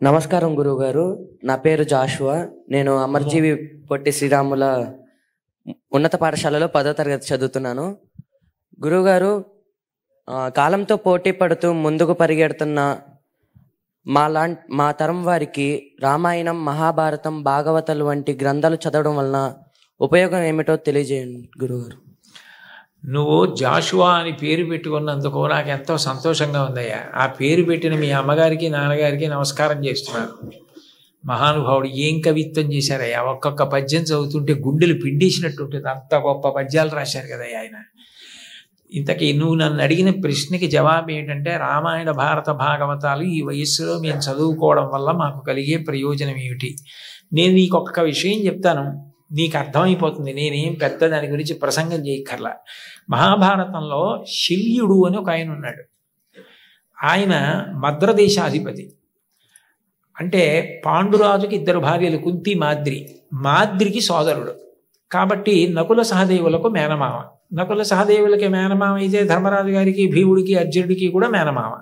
నమస్కారం గురువుగారు. నా పేరు జాషువా. నేను అమర్జీవి పొట్టి శ్రీరాముల ఉన్నత పాఠశాలలో 10వ తరగతి చదువుతున్నాను. గురువుగారు, కాలంతో పోటీ పడుతూ ముందుకు పరిగెడుతున్న మా తరం వారికి రామాయణం, మహాభారతం, భాగవతాలు వంటి గ్రంథాలు చదవడం వలన ఉపయోగం ఏమిటో తెలియజేయండి గురువుగారు. నువ్వు జాషువా అని పేరు పెట్టుకున్నందుకు నాకు ఎంతో సంతోషంగా ఉందయ్యా. ఆ పేరు పెట్టిన మీ అమ్మగారికి నాన్నగారికి నమస్కారం చేస్తున్నాను. మహానుభావుడు ఏం కవిత్వం చేశారయ్యా. ఒక్కొక్క పద్యం చదువుతుంటే గుండెలు పిండేసినట్టు ఉంటుంది. అంత గొప్ప పద్యాలు రాశారు కదయ్యా ఆయన. ఇంతకీ నువ్వు నన్ను అడిగిన ప్రశ్నకి జవాబు ఏంటంటే, రామాయణ, భారత, భాగవతాలు ఈ వయస్సులో మేము చదువుకోవడం వల్ల మాకు కలిగే ప్రయోజనం ఏమిటి? నేను నీకు ఒక్క విషయం చెప్తాను, నీకు అర్థమైపోతుంది. నేనేం పెద్ద దాని గురించి ప్రసంగం చేయక్కర్లా. మహాభారతంలో శల్యుడు అని ఒక ఆయన ఉన్నాడు. ఆయన మద్రదేశాధిపతి. అంటే పాండురాజుకి 2 భార్యలు, కుంతి, మాద్రి. మాద్రికి సోదరుడు కాబట్టి నకుల సహదేవులకు మేనమామ. నకుల సహదేవులకి మేనమామ అయితే ధర్మరాజు గారికి, భీముడికి, అర్జునుడికి కూడా మేనమామ.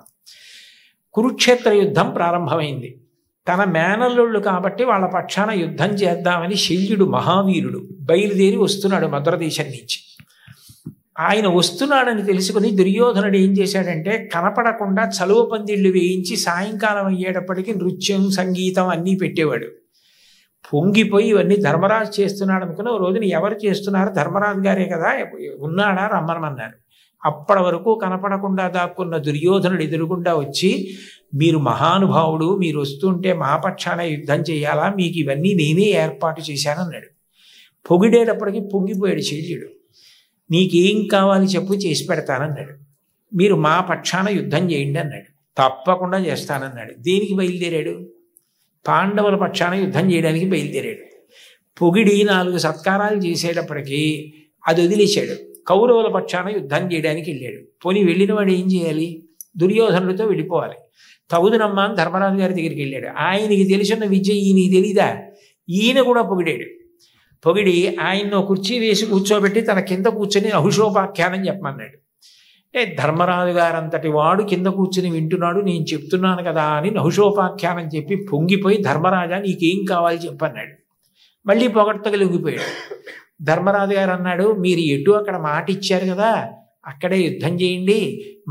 కురుక్షేత్ర యుద్ధం ప్రారంభమైంది. తన మేనల్లుళ్ళు కాబట్టి వాళ్ళ పక్షాన యుద్ధం చేద్దామని శల్యుడు మహావీరుడు బయలుదేరి వస్తున్నాడు మద్రదేశం నుంచి. ఆయన వస్తున్నాడని తెలుసుకుని దుర్యోధనుడు ఏం చేశాడంటే, కనపడకుండా చలువ పందిళ్ళు వేయించి సాయంకాలం అయ్యేటప్పటికీ నృత్యం, సంగీతం అన్నీ పెట్టేవాడు. పొంగిపోయి ఇవన్నీ ధర్మరాజు చేస్తున్నాడు అనుకుని, ఓ రోజున ఎవరు చేస్తున్నారు? ధర్మరాజు గారే కదా, ఉన్నాడా, రమ్మనమన్నారు. అప్పటి వరకు కనపడకుండా దాక్కున్న దుర్యోధనుడు ఎదురుగుండా వచ్చి, మీరు మహానుభావుడు, మీరు వస్తుంటే మా పక్షాన యుద్ధం చేయాలా, మీకు ఇవన్నీ నేనే ఏర్పాటు చేశానన్నాడు. పొగిడేటప్పటికి పొంగిపోయాడు శల్యుడు. నీకేం కావాలి చెప్పు, చేసి పెడతానన్నాడు. మీరు మా పక్షాన యుద్ధం చేయండి అన్నాడు. తప్పకుండా చేస్తానన్నాడు. దేనికి బయలుదేరాడు? పాండవుల పక్షాన యుద్ధం చేయడానికి బయలుదేరాడు. పొగిడి 4 సత్కారాలు చేసేటప్పటికీ అది వదిలేశాడు. కౌరవుల పక్షాన యుద్ధం చేయడానికి వెళ్ళాడు. పోనీ వెళ్ళిన వాడు ఏం చేయాలి? దుర్యోధనుడితో వెళ్ళిపోవాలి. తగుదునమ్మా అని ధర్మరాజు గారి దగ్గరికి వెళ్ళాడు. ఆయనకి తెలిసిన విద్య ఈయనకి తెలీదా? ఈయన కూడా పొగిడాడు. పొగిడి ఆయన్ని కుర్చీ వేసి కూర్చోబెట్టి తన కింద కూర్చొని నహుషోపాఖ్యానం చెప్పమన్నాడు. అంటే ధర్మరాజు గారంతటి వాడు కింద కూర్చుని వింటున్నాడు, నేను చెప్తున్నాను కదా అని నహుషోపాఖ్యానం చెప్పి పొంగిపోయి, ధర్మరాజా నీకేం కావాలి చెప్పన్నాడు. మళ్ళీ పొగడ్తకు లొంగిపోయాడు. ధర్మరాజు గారు అన్నాడు, మీరు ఎటు అక్కడ మాట ఇచ్చారు కదా, అక్కడే యుద్ధం చేయండి.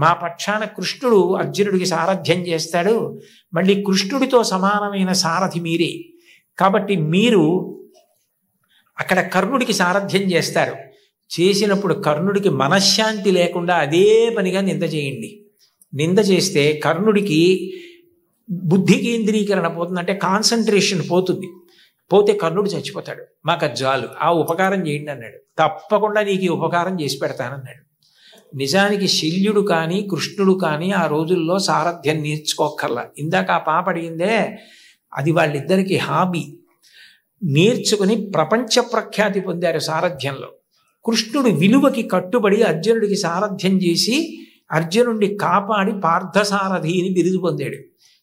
మా పక్షాన కృష్ణుడు అర్జునుడికి సారథ్యం చేస్తాడు. మళ్ళీ కృష్ణుడితో సమానమైన సారథి మీరే కాబట్టి మీరు అక్కడ కర్ణుడికి సారథ్యం చేస్తారు. చేసినప్పుడు కర్ణుడికి మనశ్శాంతి లేకుండా అదే పనిగా నింద చేయండి. నింద చేస్తే కర్ణుడికి బుద్ధి కేంద్రీకరణ పోతుంది, అంటే కాన్సన్ట్రేషన్ పోతుంది. పోతే కర్ణుడు చచ్చిపోతాడు. మాకు జాలు, ఆ ఉపకారం చేయండి అన్నాడు. తప్పకుండా నీకు ఈ ఉపకారం చేసి పెడతానన్నాడు. నిజానికి శల్యుడు కానీ కృష్ణుడు కానీ ఆ రోజుల్లో సారథ్యం నేర్చుకోక్కర్లా. ఇందాక ఆ పాప అడిగిందే, అది వాళ్ళిద్దరికీ హాబీ. నేర్చుకుని ప్రపంచ ప్రఖ్యాతి పొందారు సారథ్యంలో. కృష్ణుడు విలువకి కట్టుబడి అర్జునుడికి సారథ్యం చేసి అర్జునుడిని కాపాడి పార్థసారథి అని బిరుదు పొందాడు.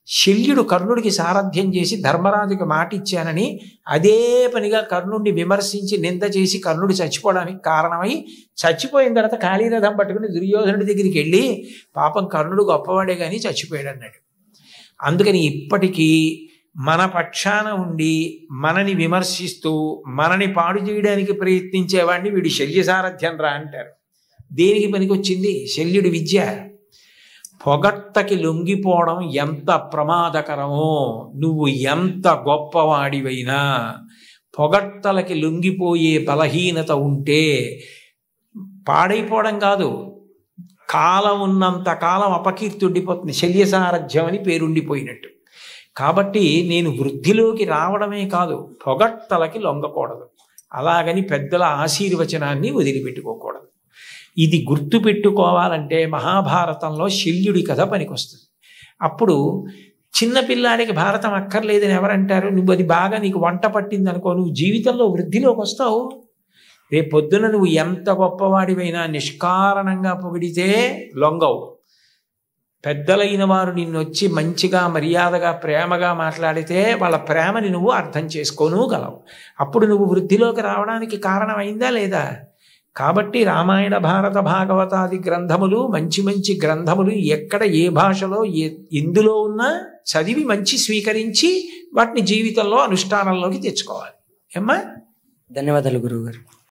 శల్యుడు కర్ణుడికి సారథ్యం చేసి ధర్మరాజుకి మాట ఇచ్చానని అదే పనిగా కర్ణుడిని విమర్శించి నింద చేసి కర్ణుడు చచ్చిపోవడానికి కారణమై, చచ్చిపోయిన తర్వాత కాళీరథం పట్టుకుని దుర్యోధనుడి దగ్గరికి వెళ్ళి, పాపం కర్ణుడు గొప్పవాడే కానీ చచ్చిపోయాడు అన్నాడు. అందుకని ఇప్పటికీ మన పక్షాన ఉండి మనని విమర్శిస్తూ మనని పాడు చేయడానికి ప్రయత్నించేవాడిని వీడి శల్య సారథ్యం రా అంటారు. దేనికి పనికొచ్చింది శల్యుడి విద్య? పొగట్టకి లొంగిపోవడం ఎంత ప్రమాదకరమో, నువ్వు ఎంత గొప్పవాడివైనా పొగట్టలకి లొంగిపోయే బలహీనత ఉంటే పాడైపోవడం కాదు, కాలం ఉన్నంత కాలం అపకీర్తుండిపోతుంది. శల్యసారథ్యం అని పేరుండిపోయినట్టు. కాబట్టి నేను వృద్ధిలోకి రావడమే కాదు, పొగట్టలకి లొంగకూడదు. అలాగని పెద్దల ఆశీర్వచనాన్ని వదిలిపెట్టుకోకూడదు. ఇది గుర్తుపెట్టుకోవాలంటే మహాభారతంలో శల్యుడి కథ పనికొస్తుంది. అప్పుడు చిన్నపిల్లాడికి భారతం అక్కర్లేదని ఎవరంటారు? నువ్వు అది బాగా నీకు వంట పట్టింది అనుకో, నువ్వు జీవితంలో వృద్ధిలోకి వస్తావు. రేపు పొద్దున నువ్వు ఎంత గొప్పవాడివైనా నిష్కారణంగా పొగిడితే లొంగవు. పెద్దలైన వారు నిన్ను వచ్చి మంచిగా, మర్యాదగా, ప్రేమగా మాట్లాడితే వాళ్ళ ప్రేమని నువ్వు అర్థం చేసుకోను గలవు. అప్పుడు నువ్వు వృద్ధిలోకి రావడానికి కారణమైందా లేదా? కాబట్టి రామాయణ భారత భాగవతాది గ్రంథములు మంచి మంచి గ్రంథములు ఎక్కడ ఏ భాషలో ఎందులో ఉన్నా చదివి మంచి స్వీకరించి వాటిని జీవితంలో అనుష్ఠానంలోకి తెచ్చుకోవాలి. ఏమ్మా? ధన్యవాదాలు గురువుగారు.